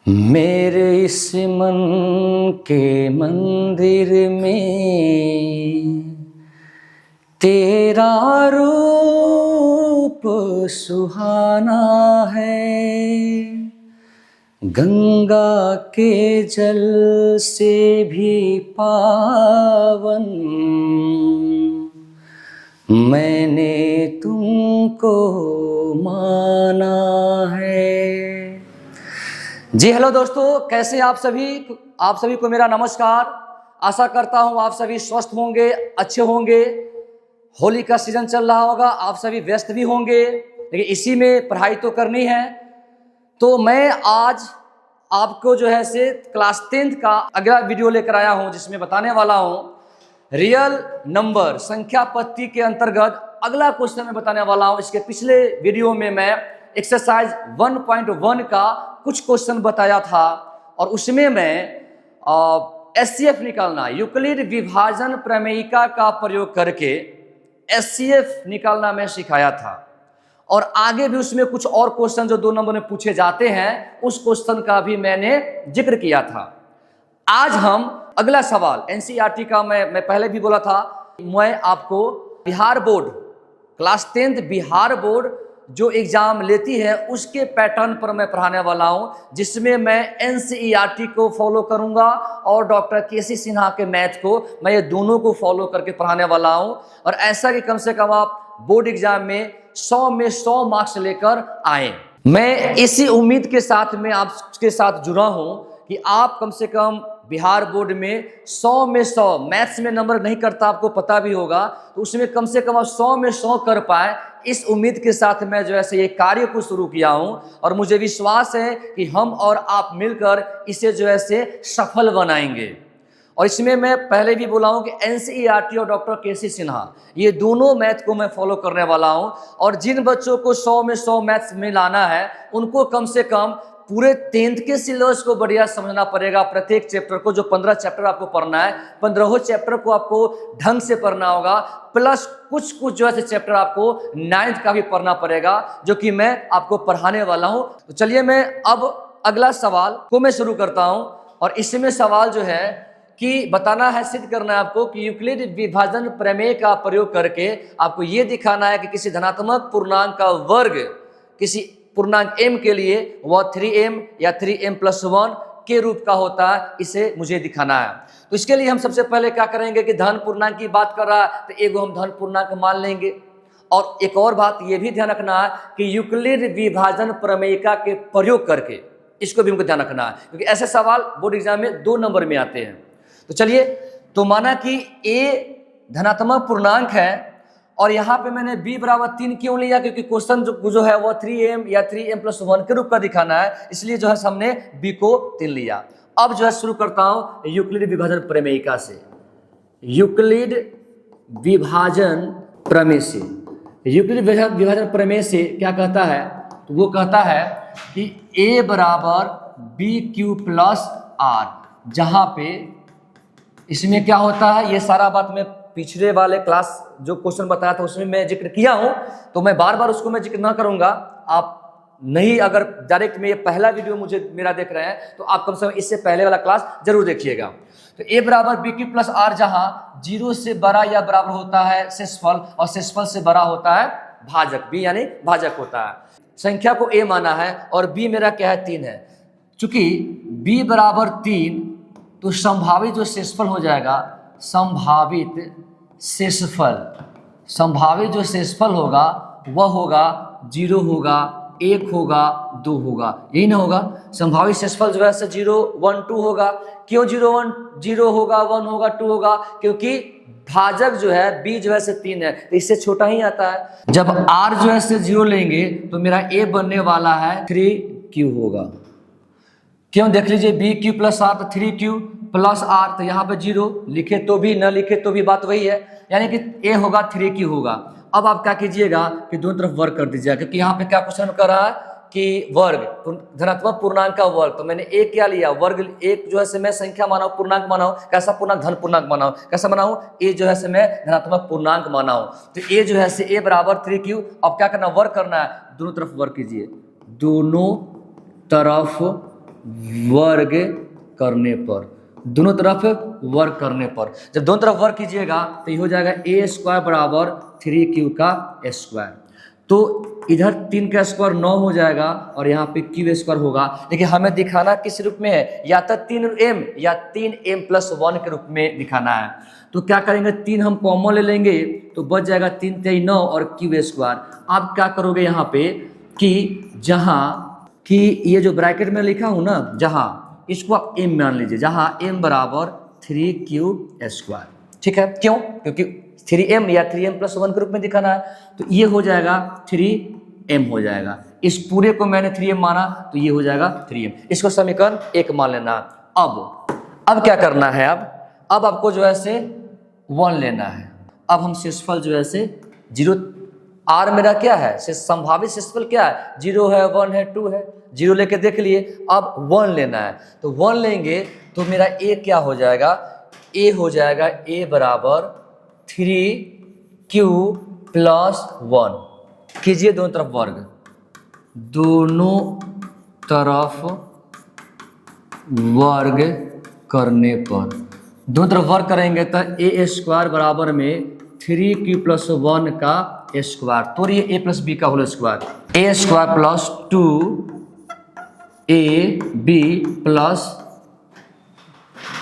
मेरे इस मन के मंदिर में तेरा रूप सुहाना है, गंगा के जल से भी पावन मैंने तुमको माना है। जी हेलो दोस्तों, कैसे आप सभी को मेरा नमस्कार। आशा करता हूँ आप सभी स्वस्थ होंगे, अच्छे होंगे। होली का सीजन चल रहा होगा, आप सभी व्यस्त भी होंगे, लेकिन इसी में पढ़ाई तो करनी है। तो मैं आज आपको जो है से क्लास 10th का अगला वीडियो लेकर आया हूँ, जिसमें बताने वाला हूँ रियल नंबर संख्या पत्ती के अंतर्गत अगला क्वेश्चन मैं बताने वाला हूँ। इसके पिछले वीडियो में मैं एक्सरसाइज 1.1 का कुछ क्वेश्चन बताया था और उसमें मैं एचसीएफ निकालना, यूक्लिड विभाजन प्रमेयिका का प्रयोग करके एचसीएफ निकालना मैं सिखाया था। और आगे भी उसमें कुछ और क्वेश्चन जो 2 नंबर में पूछे जाते हैं, उस क्वेश्चन का भी मैंने जिक्र किया था। आज हम अगला सवाल एनसीईआरटी का मैं पहले भी बोला था, मैं आपको Bihar board class 10th Bihar board जो एग्जाम लेती है उसके पैटर्न पर मैं पढ़ाने वाला हूं, जिसमें मैं एनसीईआरटी को फॉलो करूंगा और डॉक्टर केसी सिन्हा के मैथ को, मैं ये दोनों को फॉलो करके पढ़ाने वाला हूं। और ऐसा कि कम से कम आप बोर्ड एग्जाम में 100 में 100 मार्क्स लेकर आए। मैं इसी उम्मीद के साथ में आपके साथ जुड़ा हूं कि आप कम से कम बिहार बोर्ड में 100 में 100, मैथ्स में नंबर नहीं करता, आपको पता भी होगा, तो उसमें कम से कम आप 100 में 100 कर पाए, इस उम्मीद के साथ मैं जो है ये कार्य को शुरू किया हूं। और मुझे विश्वास है कि हम और आप मिलकर इसे जो है से सफल बनाएंगे। और इसमें मैं पहले भी बोला हूं कि एनसीईआरटी और डॉक्टर केसी सिन्हा, ये दोनों मैथ को मैं फॉलो करने वाला हूं। और जिन बच्चों को 100 में 100 मैथ्स में लाना है, उनको कम से कम पूरे 10th के सिलेबस को बढ़िया समझना पड़ेगा। प्रत्येक चैप्टर को, जो 15 चैप्टर आपको पढ़ना है, 15 चैप्टर को आपको ढंग से पढ़ना होगा, प्लस कुछ जो है चैप्टर आपको 9th का भी पढ़ना पड़ेगा, जो कि मैं आपको पढ़ाने वाला हूं। तो चलिए मैं अब अगला सवाल को मैं शुरू करता हूं। और इसमें सवाल जो है कि बताना है, सिद्ध करना है आपको कि यूक्लिड विभाजन प्रमेय का प्रयोग करके आपको यह दिखाना है कि किसी धनात्मक पूर्णांक का वर्ग किसी पूर्णांक m के लिए वह 3m या 3m+1 के रूप का होता है, इसे मुझे दिखाना है। तो इसके लिए हम सबसे पहले क्या करेंगे कि धन पूर्णांक की बात कर रहा है तो एगो हम धन पूर्णांक मान लेंगे। और एक और बात यह भी ध्यान रखना है कि यूक्लिड विभाजन प्रमेयिका के प्रयोग करके, इसको भी हमको ध्यान रखना है, क्योंकि ऐसे सवाल बोर्ड एग्जाम में 2 नंबर में आते हैं। तो चलिए, तो माना कि a धनात्मक पूर्णांक है और यहाँ पे मैंने b बराबर 3 क्यों लिया, क्योंकि क्वेश्चन जो है वो 3m या 3m+1 के रूप का दिखाना है, इसलिए जो है हमने b को 3 लिया। अब जो है शुरू करता हूं यूक्लिड विभाजन प्रमेयिका से। यूक्लिड विभाजन प्रमेय से, यूक्लिड विभाजन प्रमेय से क्या कहता है, तो वो कहता है कि a बराबर bq+r, जहां पे इसमें क्या होता है, ये सारा बात मैं पिछले वाले क्लास जो क्वेश्चन बताया था उसमें मैं जिक्र किया हूं, तो मैं बार बार उसको मैं जिक्र ना करूंगा। आप नहीं, अगर डायरेक्ट में ये पहला वीडियो मेरा देख रहे हैं तो आप कम से कम इससे पहले वाला क्लास जरूर देखिएगा। तो a बराबर bq+r, जहां 0 से बड़ा या बराबर होता है शेषफल और शेषफल से बड़ा होता है भाजक, b यानी भाजक होता है। संख्या को a माना है और b मेरा क्या है, 3 है। चूंकि b बराबर 3, तो संभावित जो शेषफल हो जाएगा, संभावित जो शेषफल होगा वह होगा 0 होगा, 1 होगा, 2 होगा, यही ना होगा। संभावित शेषफल जो है 0, 1, 2 होगा। क्यों 0 होगा, 1 होगा, 2 होगा, क्योंकि भाजक जो है b जो है 3 है, तो इससे छोटा ही आता है। जब r जो है 0 लेंगे तो मेरा a बनने वाला है 3q होगा। क्यों, देख लीजिए bq+r तो 3q+r, तो यहाँ पे 0 लिखे तो भी न लिखे तो भी बात वही है, यानी कि a होगा 3q होगा। अब आप क्या कीजिएगा कि दोनों तरफ वर्ग कर दीजिएगा, क्योंकि यहाँ पे क्या क्वेश्चन कर रहा है कि वर्ग धनात्मक पूर्णांक का वर्ग, तो मैंने a क्या लिया, वर्ग। एक जो है से मैं संख्या माना हूं, पूर्णांक माना हूं, कैसा पूर्णांक, धन पूर्णांक माना हूं, कैसा माना हूं, a जो है से मैं धनात्मक पूर्णांक माना हूं। तो a जो है से a बराबर 3q। अब क्या करना, वर्ग करना है, दोनों तरफ वर्ग कीजिए, दोनों तरफ वर्ग करने पर, दोनों तरफ वर्ग करने पर। जब दोनों तरफ वर्ग कीजिएगा तो ये हो जाएगा ए स्क्वायर बराबर 3q का स्क्वायर। तो इधर 3 का स्क्वायर 9 हो जाएगा और यहाँ पे क्यू स्क्वायर होगा। लेकिन हमें दिखाना किस रूप में है, या तो 3m या 3m+1 के रूप में दिखाना है। तो क्या करेंगे, 3 हम कॉमन ले लेंगे तो बच जाएगा 3 3 9 और क्यू स्क्वायर। आप क्या करोगे यहाँ पे कि जहाँ कि ये जो ब्रैकेट में लिखा हूँ ना, जहाँ इसको आप m मान लीजिए, जहाँ m बराबर 3q स्क्वायर। ठीक है, क्यों? क्योंकि 3m या 3m+1 के रूप में दिखाना है। तो ये हो जाएगा 3m हो जाएगा। इस पूरे को मैंने 3m माना तो ये हो जाएगा 3m। इसको समीकरण 1 मान लेना। अब क्या करना है, अब आपको जो है से 1 लेना है। अब हम शेषफल जो है से 0, r मेरा क्या है, संभावित शेषफल क्या है, 0 है, 1 है, 2 है। 0 लेके देख लिए, अब 1 लेना है। तो 1 लेंगे तो मेरा a क्या हो जाएगा, a हो जाएगा a बराबर 3q+1। कीजिए दोनों तरफ वर्ग, दोनों तरफ वर्ग करने पर, दोनों तरफ वर्ग करेंगे तो a स्क्वायर बराबर में 3q+1 का स्क्वायर, तो ये a + b का whole square, a square + 2ab plus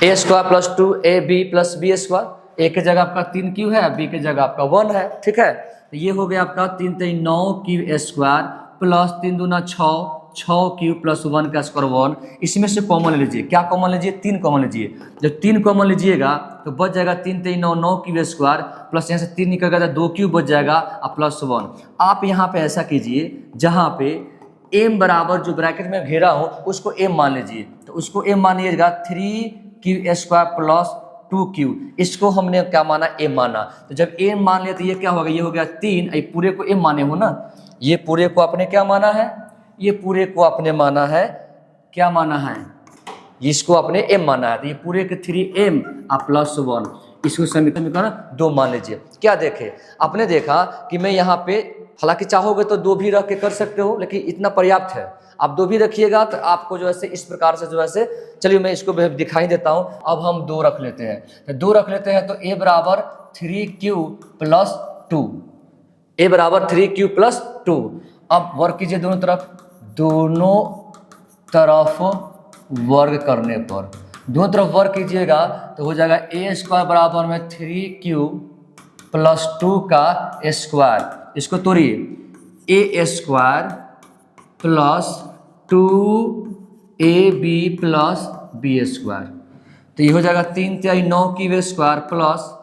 a square + 2ab + b square. a की जगह आपका 3q है, b की जगह आपका 1 है। ठीक है, तो ये हो गया आपका 3 3 9q स्क्वायर प्लस 3 दूना 6, 6q+1 का स्क्वायर 1। इसमें से कॉमन ले लीजिए, क्या कॉमन लीजिए, 3 कॉमन लीजिए। जब 3 कॉमन लीजिएगा तो बच जाएगा 3 3 9 9q स्क्वायर प्लस यहाँ से 3 निकल गया तो 2q बच जाएगा और +1। आप यहाँ पे ऐसा कीजिए, जहाँ पे m बराबर जो ब्रैकेट में घेरा हो उसको m मान लीजिए। तो उसको m मानिएगा 3q square plus 2q, इसको हमने क्या माना, m माना। तो जब m मान लिया तो ये क्या होगा, ये हो गया 3, ये पूरे को m माने हो ना, ये पूरे को आपने क्या माना है, ये पूरे को आपने माना है, क्या माना है, इसको आपने m माना है। तो ये पूरे के 3m +1, इसको समीकरण 2 मान लीजिए। क्या देखे, आपने देखा कि मैं यहाँ पे, हालांकि चाहोगे तो 2 भी रख के कर सकते हो, लेकिन इतना पर्याप्त है। आप 2 भी रखिएगा तो आपको जो है इस प्रकार से जो है, चलिए मैं इसको दिखाई देता हूँ। अब हम 2 रख लेते हैं, तो 2 रख लेते हैं तो a बराबर 3q+2, a बराबर 3q+2। अब वर्ग कीजिए दोनों तरफ वर्ग करने पर, दोनों तरफ वर्ग कीजिएगा तो हो जाएगा a स्क्वायर बराबर में 3q+2 का स्क्वायर। इसको तोड़िए, a square plus 2ab plus b square. तो ये हो जाएगा 3 3 9q स्क्वायर प्लस,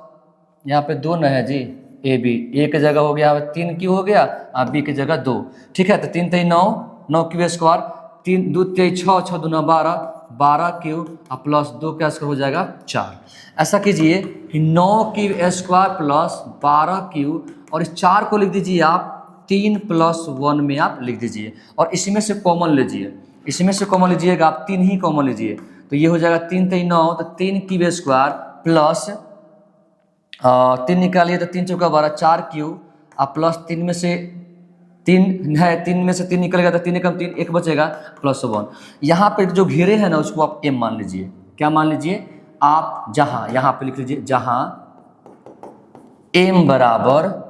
यहाँ पे 2 न है जी, ab, a की जगह हो गया 3q हो गया और b की जगह 2। ठीक है, तो 3 3 9 9q स्क्वायर, 3 2 3 6 6 2 12 12q और प्लस 2 का स्क्वायर हो जाएगा 4। ऐसा कीजिए 9q स्क्वायर प्लस 12q, और इस 4 को लिख दीजिए आप 3+1 में आप लिख दीजिए, और इसमें से कॉमन लीजिए, इसमें से कॉमन लीजिएगा आप 3 ही कॉमन लीजिए। तो ये हो जाएगा 3 3 9, तो 3q स्क्वायर प्लस 3 निकालिए तो 3 चौका 12 4q और प्लस 3 में से 3 है, 3 में से 3 निकल गया तो 3 कम 3 1 बचेगा +1। यहाँ पे जो घेरे हैं ना उसको आप m मान लीजिए। क्या मान लीजिए आप, जहाँ यहाँ पे लिख लीजिए, जहाँ m बराबर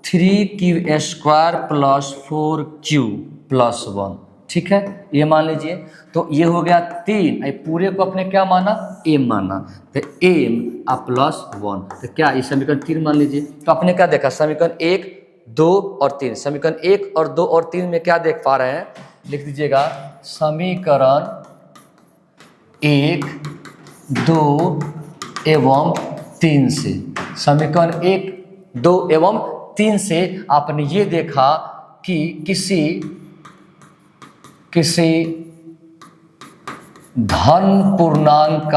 3q स्क्वायर प्लस 4q+1। ठीक है, ये मान लीजिए। तो ये हो गया 3, पूरे को अपने क्या माना, m माना, तो m +1। तो क्या ये समीकरण 3 मान लीजिए। तो आपने क्या देखा, समीकरण 1 2 और 3, समीकरण 1 और 2 और 3 में क्या देख पा रहे हैं, लिख दीजिएगा समीकरण 1 2 एवं 3 से, समीकरण 1 2 एवं 3 से आपने ये देखा कि किसी धन पूर्णांक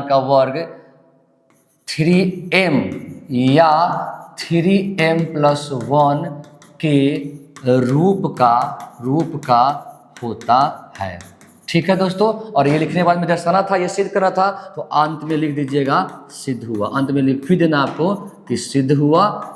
का वर्ग 3m या 3m+1 के रूप का होता है। ठीक है दोस्तों, और ये लिखने के बाद में दर्शाना था, ये सिद्ध करना था, तो अंत में लिख दीजिएगा सिद्ध हुआ। अंत में लिख भी देना आपको कि सिद्ध हुआ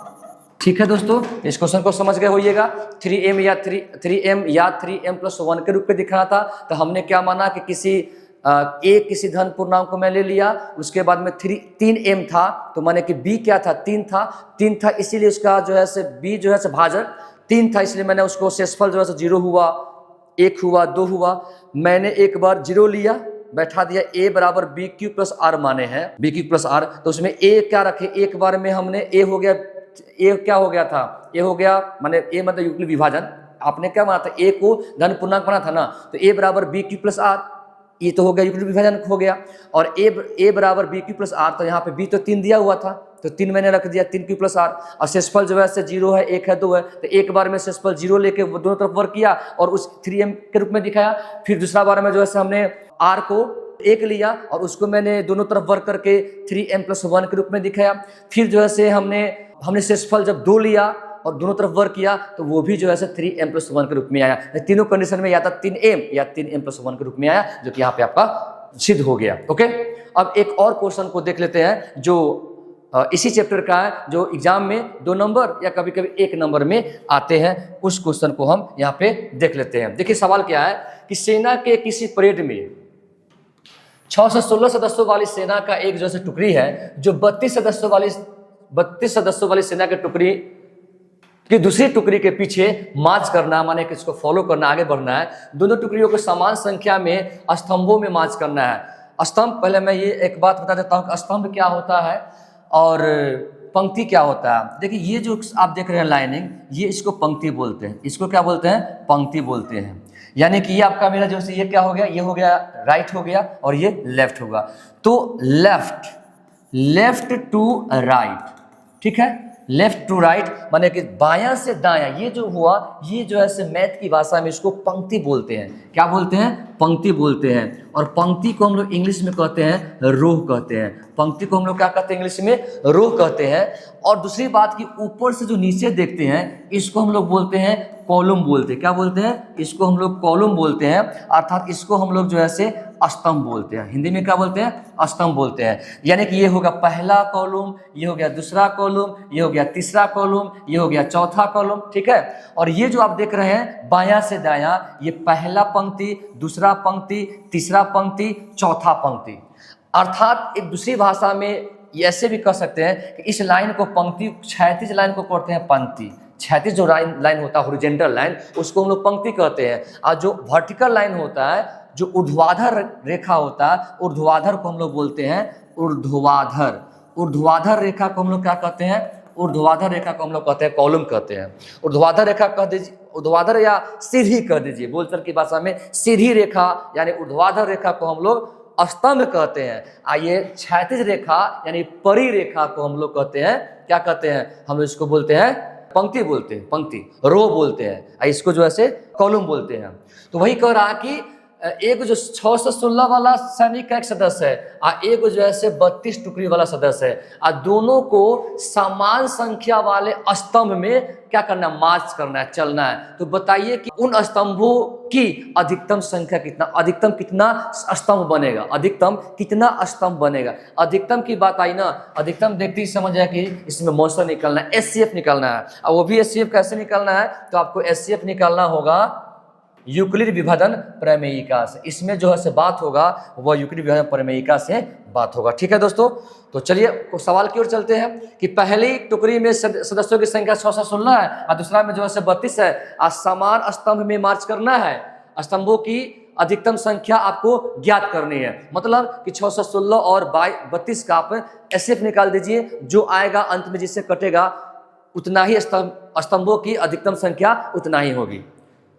ठीक है दोस्तों, इस क्वेश्चन को समझ गए होइएगा। 3m या 3m+1 के रूप में दिख रहा था, तो हमने क्या माना कि किसी धन पूर्णांक को मैं ले लिया, उसके बाद में 3m था, तो माने कि b क्या था, 3 था, इसीलिए उसका जो है से b जो है से भाजक 3 था, इसलिए मैंने उसको शेषफल जो है से 0 हुआ, 1 हुआ, 2 हुआ। मैंने एक बार 0 लिया, बैठा दिया, a बराबर BQ+R माने हैं, BQ+R, तो उसमें a क्या रखे, एक बार में हमने a हो गया, a क्या हो गया था, a हो गया माने a मतलब यूक्लिड विभाजन, आपने क्या माना था, a को धन पूर्णांक बना था ना, तो a बराबर BQ+R, ये तो हो गया यूक्लिड विभाजन हो गया, और a बराबर BQ+R, तो यहाँ पे b तो 3 दिया हुआ था, तो 3 मैंने रख दिया, 3Q+R, और शेषफल जो है से 0 है, 1 है, 2 है, तो एक बार में शेषफल 0 लेके दोनों तरफ वर्क किया और उस 3m के रूप में दिखाया। फिर दूसरा बार में जो है से हमने r को 1 लिया और उसको मैंने दोनों तरफ वर्क करके 3m+1 के रूप में दिखाया। फिर जो है से हमने शेषफल जब 2 लिया और दोनों तरफ वर्क किया, तो वो भी जो है से 3m+1 के रूप में आया। तीनों कंडीशन में या था 3m या 3m+1 के रूप में आया, जो कि यहाँ पे आपका सिद्ध हो गया। ओके, अब एक और क्वेश्चन को देख लेते हैं जो इसी चैप्टर का है, जो एग्जाम में 2 नंबर या कभी कभी 1 नंबर में आते हैं। उस क्वेश्चन को हम यहाँ पे देख लेते हैं। देखिए सवाल क्या है कि सेना के किसी परेड में 6 से 16 सदस्यों वाली सेना का एक जो है टुकड़ी है, जो 32 सदस्यों वाली सेना के टुकड़ी की दूसरी टुकड़ी के पीछे मार्च करना, माने कि इसको फॉलो करना, आगे बढ़ना है। दोनों टुकड़ियों को समान संख्या में स्तंभों में मार्च करना है। स्तंभ, पहले मैं ये एक बात बता देता हूँ कि स्तंभ क्या होता है और पंक्ति क्या होता है। देखिए ये जो आप देख रहे हैं लाइनिंग, ये इसको पंक्ति बोलते हैं, इसको क्या बोलते हैं, पंक्ति बोलते हैं। यानी कि ये आपका मेरा जो ये क्या हो गया, ये हो गया राइट हो गया और ये लेफ्ट होगा। तो लेफ्ट टू राइट, ठीक है, लेफ्ट टू राइट माने कि बायां से दायां, ये जो हुआ, ये जो है से मैथ की भाषा में इसको पंक्ति बोलते हैं। क्या बोलते हैं, पंक्ति बोलते हैं। और पंक्ति को हम लोग इंग्लिश में कहते हैं रो कहते हैं। पंक्ति को हम लोग क्या कहते हैं इंग्लिश में, रो कहते हैं। और दूसरी बात कि ऊपर से जो नीचे देखते हैं, इसको हम लोग बोलते हैं कॉलम बोलते हैं। क्या बोलते हैं, इसको हम लोग कॉलम बोलते हैं, अर्थात इसको हम लोग जो है से स्तंभ बोलते हैं। हिंदी में क्या बोलते हैं, स्तंभ बोलते हैं। यानी कि ये होगा पहला कॉलम, ये हो गया दूसरा कॉलम, ये हो गया तीसरा कॉलम, ये हो गया चौथा कॉलम, ठीक है। और ये जो आप देख रहे हैं बायां से दायां, ये पहला पंक्ति, दूसरा पंक्ति, तीसरा पंक्ति, चौथा पंक्ति। अर्थात एक दूसरी भाषा में ऐसे भी कह सकते हैं कि इस लाइन को पंक्ति, क्षैतिज लाइन को कहते हैं पंक्ति। क्षैतिज जो लाइन होता है, हॉरिजॉन्टल लाइन, उसको हम लोग पंक्ति कहते हैं। और जो वर्टिकल लाइन होता है, जो ऊर्ध्वाधर रेखा होता है, ऊर्ध्वाधर को हम लोग बोलते हैं ऊर्ध्वाधर। ऊर्ध्वाधर रेखा को हम लोग क्या कहते हैं, ऊर्ध्वाधर रेखा को हम लोग कहते हैं कॉलम कहते हैं। ऊर्ध्वाधर रेखा कह दीजिए, ऊर्ध्वाधर या सीधी कह दीजिए, बोलचाल की भाषा में सीधी रेखा यानी ऊर्ध्वाधर रेखा को हम लोग स्तंभ कहते हैं। आइए क्षैतिज रेखा यानी परी रेखा को हम लोग कहते हैं, क्या कहते हैं, हम लोग इसको बोलते हैं पंक्ति बोलते हैं, पंक्ति, रो बोलते हैं। इसको जो है से कॉलम बोलते हैं। तो वही कह रहा कि एक जो 6 से 16 वाला सैनिक का एक सदस्य है और एक जो है से 32 टुकड़ी वाला सदस्य है, और दोनों को समान संख्या वाले स्तंभ में क्या करना, मार्च करना है, चलना है। तो बताइए कि उन स्तंभों की अधिकतम संख्या कितना, अधिकतम कितना स्तंभ बनेगा, अधिकतम कितना स्तंभ बनेगा। अधिकतम की बात आई ना, अधिकतम देखते ही समझ आया कि इसमें मौसम निकालना है, एचसीएफ निकालना है। और वो भी एचसीएफ कैसे निकालना है, तो आपको एचसीएफ निकालना होगा यूक्लिड विभाजन प्रमेयिका से। इसमें जो है से बात होगा वह यूक्लिड विभाजन प्रमेयिका से बात होगा। ठीक है दोस्तों, तो चलिए सवाल की ओर चलते हैं कि पहली टुकड़ी में सदस्यों की संख्या 6 से 16 है और दूसरा में जो है से 32 है और समान स्तंभ में मार्च करना है। स्तंभों की अधिकतम संख्या आपको ज्ञात करनी है। मतलब कि 6 से 16 और 32 का आप एचसीएफ निकाल दीजिए, जो आएगा अंत में जिससे कटेगा उतना ही स्तंभों की अधिकतम संख्या उतना ही होगी।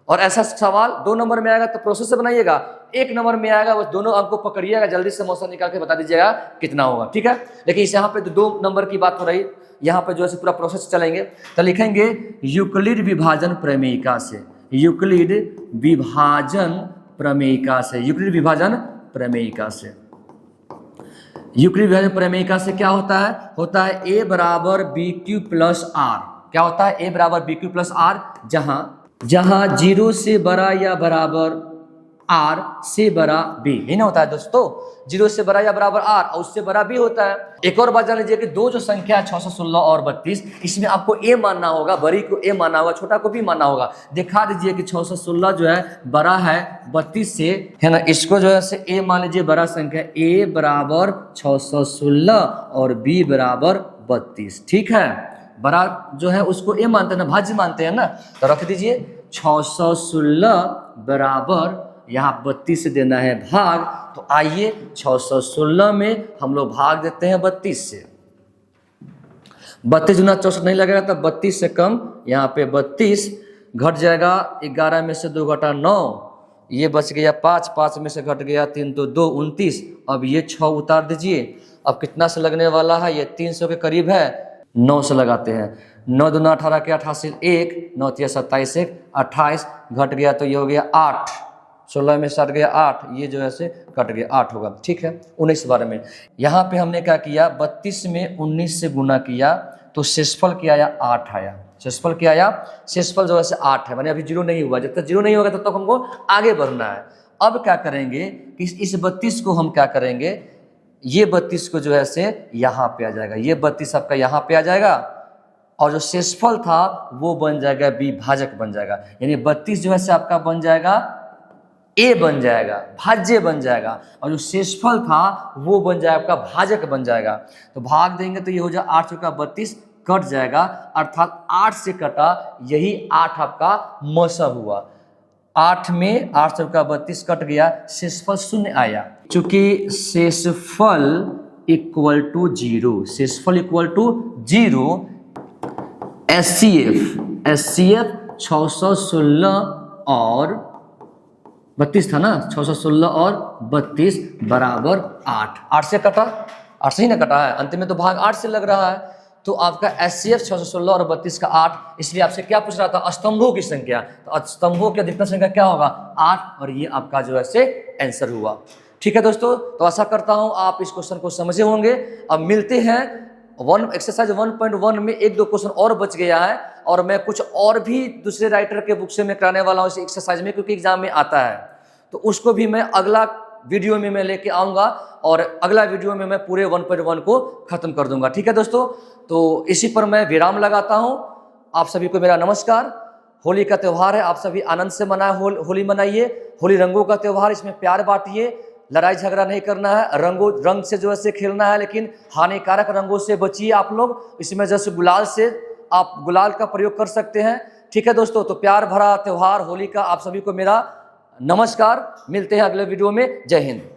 और ऐसा सवाल 2 नंबर में आएगा तो प्रोसेस से बनाइएगा, 1 नंबर में आएगा बस दोनों अंक को पकड़िएगा, जल्दी से मौसम निकाल के बता दीजिएगा कितना होगा। ठीक है, लेकिन इस यहाँ पे 2 नंबर की बात हो रही, यहाँ पे जो है पूरा प्रोसेस चलेंगे। तो लिखेंगे यूक्लिड विभाजन प्रमेयिका से, यूक्लिड विभाजन प्रमेयिका से, यूक्लिड विभाजन प्रमेयिका से। यूक्लिड विभाजन प्रमेयिका से क्या होता है a बराबर BQ+R। क्या होता है, a बराबर BQ+R, जहां 0 से बड़ा या बराबर आर से बड़ा बी, यही ना होता है दोस्तों, 0 से बड़ा या बराबर आर और उससे बड़ा बी होता है। एक और बात जान लीजिए कि दो जो संख्या है 616 और 32, इसमें आपको ए मानना होगा, बड़ी को ए मानना होगा, छोटा को भी मानना होगा। दिखा दीजिए कि 616 जो है बड़ा है 32 से, है ना, इसको जो है से ए मान लीजिए बड़ा संख्या, ए बराबर 616 और बी बराबर 32, ठीक है। बड़ा जो है उसको ए मानते हैं ना, भाज्य मानते हैं ना, तो रख दीजिए 616 बराबर यहाँ 32 से देना है भाग, तो आइए 616 में हम लोग भाग देते हैं 32 से। 32 गुना 64 नहीं लगेगा, तब 32 से कम, यहाँ पे 32 घट जाएगा, 11 में से 2 घटा 9, ये बच गया 5, 5 में से घट गया 3 तो 2 29। अब ये 6 उतार दीजिए, अब कितना से लगने वाला है, ये 300 के करीब है, 9 से लगाते हैं। 9 दूना 18 के 88 1, 9 तिया 27 1, 28 घट गया तो ये हो गया 8, 16 में से हट गया 8, ये जो है से कट गया 8 होगा, ठीक है। 19 बार में यहाँ पे हमने क्या किया, 32 में 19 से गुना किया तो शेषफल क्या आया, 8 आया। शेषफल क्या आया, शेषफल जो है से 8 है, माने अभी 0 नहीं हुआ, जब तक 0 नहीं होगा तब तक हमको आगे बढ़ना है। अब क्या करेंगे कि इस 32 को हम क्या करेंगे, ये 32 को जो है से यहाँ पे आ जाएगा, ये 32 आपका यहाँ पे आ जाएगा और जो शेषफल था वो बन जाएगा विभाजक बन जाएगा, यानी 32 जो है से आपका बन जाएगा ए बन जाएगा, भाज्य बन जाएगा, और जो शेषफल था वो बन जाएगा आपका भाजक बन जाएगा। तो भाग देंगे तो ये हो जाएगा 8 चौका 32 कट जाएगा, अर्थात 8 से कटा, यही 8 आपका मौसम हुआ। 8 में 8 चौका 32 कट गया, शेषफल 0 आया। चूंकि शेषफल इक्वल टू 0, शेषफल इक्वल टू 0, एचसीएफ 616 और 32 था ना, 616 और 32 बराबर 8, 8 से कटा, 8 से ही ना कटा है, अंत में तो भाग 8 से लग रहा है, तो आपका एचसीएफ 616 और 32 का 8। इसलिए आपसे क्या पूछ रहा था, स्तंभों की संख्या, तो स्तंभों की अधिकतम संख्या क्या होगा, 8, और ये आपका जो है से आंसर हुआ। ठीक है दोस्तों, तो आशा करता हूं आप इस क्वेश्चन को समझे होंगे। अब मिलते हैं एक्सरसाइज 1.1 में 1-2 क्वेश्चन और बच गया है, और मैं कुछ और भी दूसरे राइटर के बुक से मैं कराने वाला हूँ इस एक्सरसाइज में, क्योंकि एग्जाम में आता है, तो उसको भी मैं अगला वीडियो में मैं लेके आऊँगा, और अगला वीडियो में मैं पूरे 1.1 को खत्म कर दूंगा। ठीक है दोस्तों, तो इसी पर मैं विराम लगाता हूँ। आप सभी को मेरा नमस्कार। होली का त्यौहार है, आप सभी आनंद से मनाए, होली मनाइए। होली रंगों का त्यौहार, इसमें प्यार बांटिए, लड़ाई झगड़ा नहीं करना है, रंग से जो है से खेलना है, लेकिन हानिकारक रंगों से बचिए आप लोग। इसमें जैसे गुलाल से आप गुलाल का प्रयोग कर सकते हैं। ठीक है दोस्तों, तो प्यार भरा त्यौहार होली का आप सभी को मेरा नमस्कार। मिलते हैं अगले वीडियो में। जय हिंद।